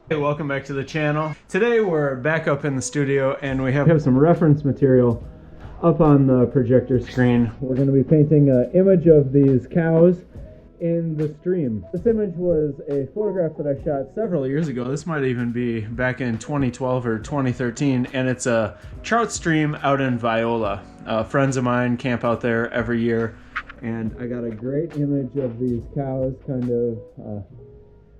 Hey, welcome back to the channel. Today we're back up in the studio and we have some reference material up on the projector screen. We're going to be painting an image of these cows in the stream. This image was a photograph that I shot several years ago. This might even be back in 2012 or 2013, and it's a trout stream out in Viola. Friends of mine camp out there every year, and I got a great image of these cows kind of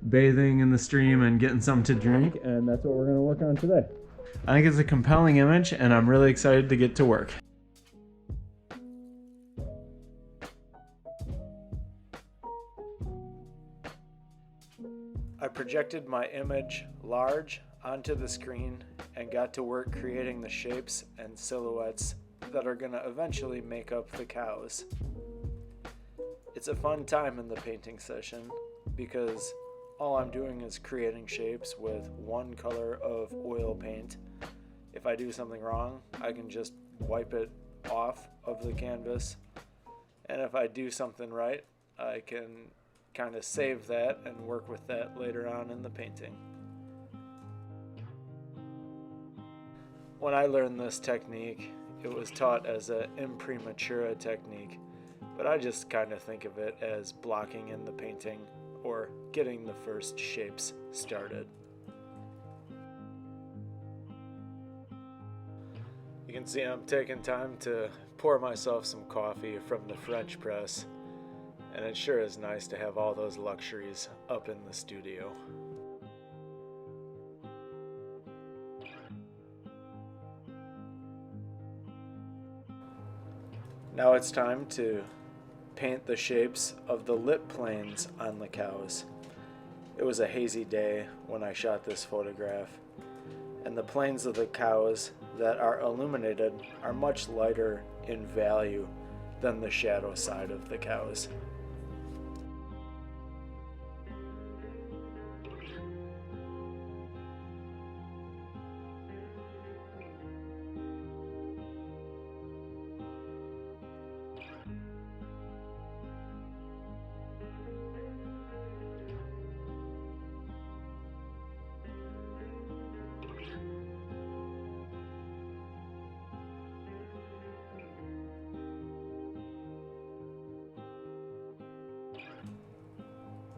bathing in the stream and getting something to drink, and that's what we're going to work on today. I think it's a compelling image and I'm really excited to get to work. I projected my image large onto the screen and got to work creating the shapes and silhouettes that are going to eventually make up the cows. It's a fun time in the painting session because all I'm doing is creating shapes with one color of oil paint. If I do something wrong, I can just wipe it off of the canvas. And if I do something right, I can kind of save that and work with that later on in the painting. When I learned this technique, it was taught as an imprimatura technique, but I just kind of think of it as blocking in the painting or getting the first shapes started. You can see I'm taking time to pour myself some coffee from the French press, and it sure is nice to have all those luxuries up in the studio. Now it's time to paint the shapes of the lip planes on the cows. It was a hazy day when I shot this photograph, and the planes of the cows that are illuminated are much lighter in value than the shadow side of the cows.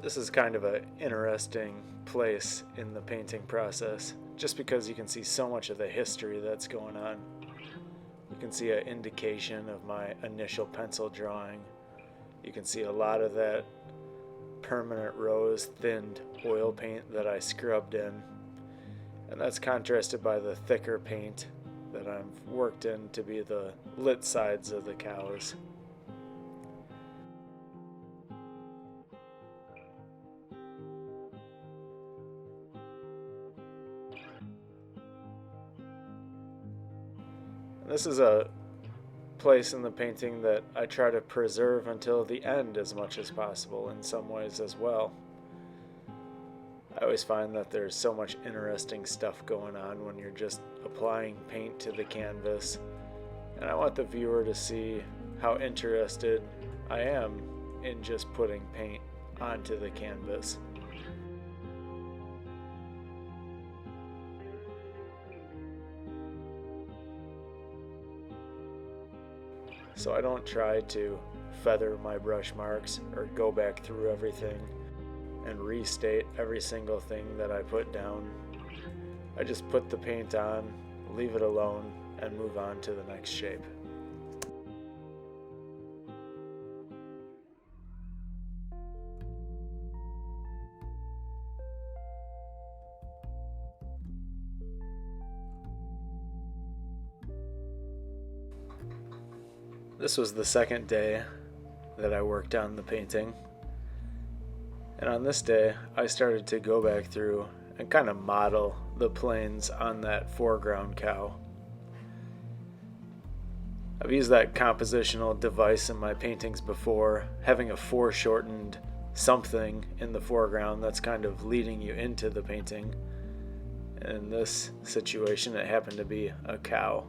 This is kind of an interesting place in the painting process, just because you can see so much of the history that's going on. You can see an indication of my initial pencil drawing. You can see a lot of that permanent rose thinned oil paint that I scrubbed in, and that's contrasted by the thicker paint that I've worked in to be the lit sides of the cows. This is a place in the painting that I try to preserve until the end as much as possible in some ways as well. I always find that there's so much interesting stuff going on when you're just applying paint to the canvas, and I want the viewer to see how interested I am in just putting paint onto the canvas. So I don't try to feather my brush marks or go back through everything and restate every single thing that I put down. I just put the paint on, leave it alone, and move on to the next shape. This was the second day that I worked on the painting. And on this day, I started to go back through and kind of model the planes on that foreground cow. I've used that compositional device in my paintings before, having a foreshortened something in the foreground that's kind of leading you into the painting. And in this situation, it happened to be a cow.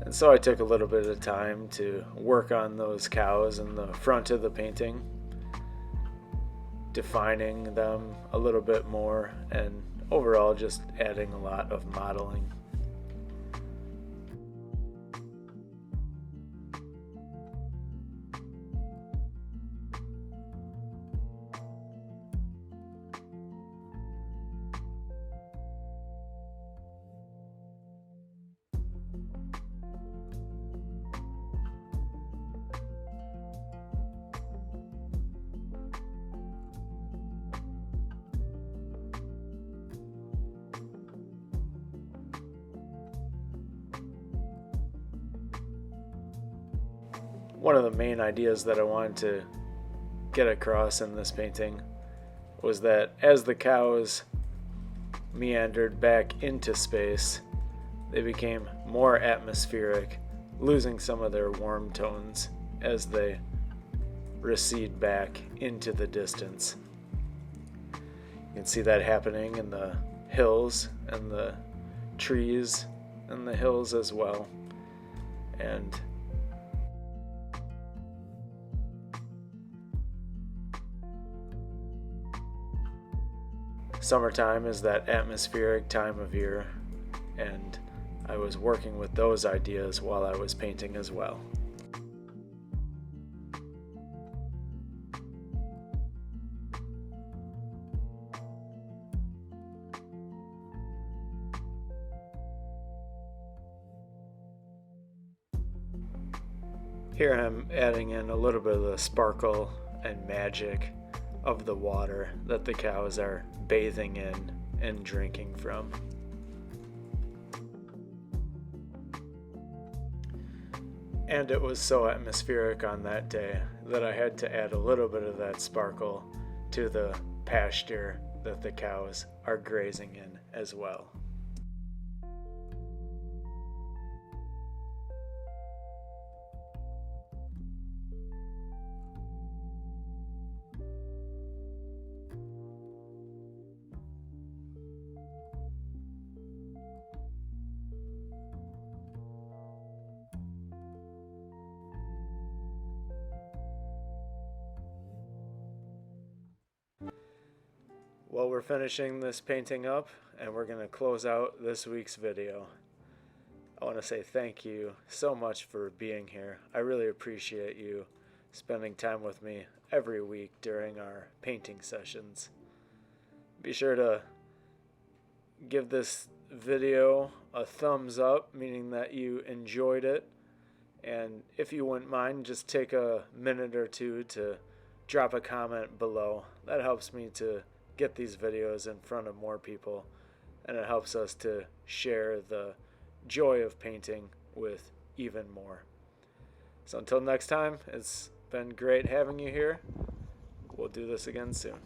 And so I took a little bit of time to work on those cows in the front of the painting, defining them a little bit more, and overall just adding a lot of modeling. One of the main ideas that I wanted to get across in this painting was that as the cows meandered back into space, they became more atmospheric, losing some of their warm tones as they recede back into the distance. You can see that happening in the hills and the trees and the hills as well. And summertime is that atmospheric time of year, and I was working with those ideas while I was painting as well. Here I'm adding in a little bit of the sparkle and magic of the water that the cows are bathing in and drinking from. And it was so atmospheric on that day that I had to add a little bit of that sparkle to the pasture that the cows are grazing in as well. Well, we're finishing this painting up, and we're going to close out this week's video. I want to say thank you so much for being here. I really appreciate you spending time with me every week during our painting sessions. Be sure to give this video a thumbs up, meaning that you enjoyed it. And if you wouldn't mind, just take a minute or two to drop a comment below. That helps me to get these videos in front of more people, and it helps us to share the joy of painting with even more. So until next time, it's been great having you here. We'll do this again soon.